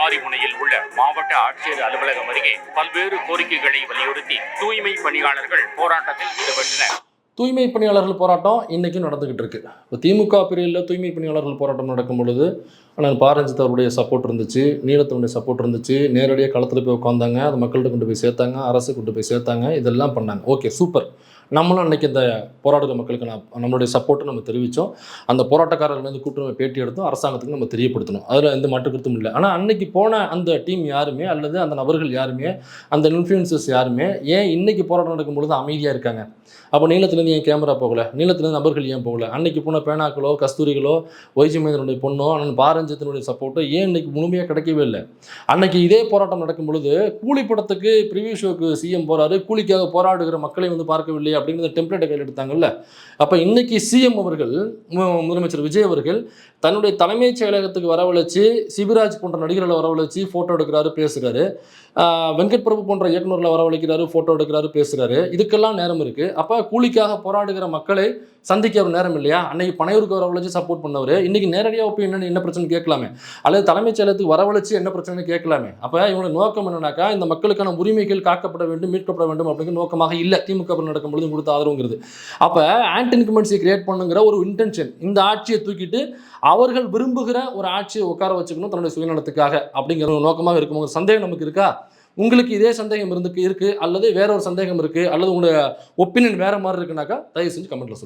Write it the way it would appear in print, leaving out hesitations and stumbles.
ஆரிமுனையில் உள்ள மாவட்ட ஆட்சியர் அலுவலகம் அருகே பல்வேறு கோரிக்கைகளை வலியுறுத்தி தூய்மை பணியாளர்கள் போராட்டத்தில் ஈடுபட்டனர். தூய்மை பணியாளர்கள் போராட்டம் இன்றைக்கும் நடந்துக்கிட்டு இருக்கு. இப்போ திமுக பிரிவில் தூய்மை பணியாளர்கள் போராட்டம் நடக்கும் பொழுது ஆனால் பாரஞ்சித் அவருடைய சப்போர்ட் இருந்துச்சு, நீலத்தினுடைய சப்போர்ட் இருந்துச்சு, நேரடியாக களத்தில் போய் உட்காந்தாங்க, அது மக்கள்கிட்ட கொண்டு போய் சேர்த்தாங்க, அரசு கொண்டு போய் சேர்த்தாங்க, இதெல்லாம் பண்ணாங்க. Okay, super. நம்மளும் அன்றைக்கி இந்த போராடுற மக்களுக்கு நம்மளுடைய சப்போர்ட்டை நம்ம தெரிவித்தோம். அந்த போராட்டக்காரர்கள் கூட்டுறவு பேட்டி எடுத்தோம், அரசாங்கத்துக்கு நம்ம தெரியப்படுத்தணும். அதில் எந்த மாற்று கருத்தும் இல்லை. ஆனால் அன்றைக்கி போன அந்த டீம் யாருமே அல்லது அந்த நபர்கள் யாருமே அந்த இன்ஃப்ளூயன்சர்ஸ் யாருமே ஏன் இன்றைக்கி போராட்டம் நடக்கும்பொழுது அமைதியாக இருக்காங்க? அப்போ நீளத்துலேருந்து ஏன் கேமரா போகலை? நீளத்துலேருந்து நபர்கள் ஏன் போகலை? அன்றைக்கி போன பேனாக்களோ கஸ்தூரிகளோ ஒய்ஜி மகேந்திரனுடைய பொண்ணோ அண்ணன் பாரஞ்சித்தினுடைய சப்போர்ட்டோ ஏன் இன்றைக்கி முழுமையாக கிடைக்கவே இல்லை? அன்றைக்கி இதே போராட்டம் நடக்கும் பொழுது கூலி படத்துக்கு ப்ரிவியூ ஷோக்கு சிஎம் போகிறாரு, கூலிக்காக போராடுகிற மக்களை வந்து பார்க்கவில்லை அப்படிங்கிற டெம்ப்ளேட்டை கையில் எடுத்தாங்கல்ல. அப்போ இன்றைக்கி சிஎம் அவர்கள், முதலமைச்சர் விஜய் அவர்கள் தன்னுடைய தலைமைச் செயலகத்துக்கு வரவழைச்சு சிபிராஜ் போன்ற நடிகர்களை வரவழைச்சு ஃபோட்டோ எடுக்கிறாரு, பேசுகிறாரு. வெங்கட் பிரபு போன்ற இயக்குநர்களை வரவழைக்கிறாரு, ஃபோட்டோ எடுக்கிறாரு, பேசுகிறாரு. இதுக்கெல்லாம் நேரம் இருக்குது. அப்போ கூலிக்காக போராடுகிற மக்களை சந்திக்க ஒரு நேரம் இல்லையா? அன்னைக்கு பனையூருக்கு வரவழைச்சு சப்போர்ட் பண்ணவர் இன்னைக்கு நேரடியாக போய் என்ன பிரச்சனை கேட்கலாமே, அல்லது தலைமைச் செயலகத்துக்கு வரவழைச்சு என்ன பிரச்சனை கேட்கலாமே. அப்போ இவங்க நோக்கம் என்னன்னாக்கா இந்த மக்களுக்கான உரிமைகள் காக்கப்பட வேண்டும், மீட்கப்பட வேண்டும் அப்படிங்கிற நோக்கமாக இல்லை திமுக நடக்கும்பொழுது கொடுத்த ஆதரவுங்கிறது. அப்போ ஆன்டி இன்கம்பன்சியை கிரியேட் பண்ணுங்கிற ஒரு இன்டென்ஷன், இந்த ஆட்சியை தூக்கிட்டு அவர்கள் விரும்புகிற ஒரு ஆட்சியை உட்கார வச்சுக்கணும் தன்னுடைய சுயநலத்துக்காக அப்படிங்கிற ஒரு நோக்கமாக இருக்கும். சந்தேகம் நமக்கு இருக்கா? உங்களுக்கு இதே சந்தேகம் இருக்கு அல்லது வேற ஒரு சந்தேகம் இருக்குது அல்லது உங்களோட ஒப்பீனியன் வேறு மாதிரி இருக்குனாக்கா தயவு செஞ்சு கமெண்ட்டில் சொல்லுங்கள்.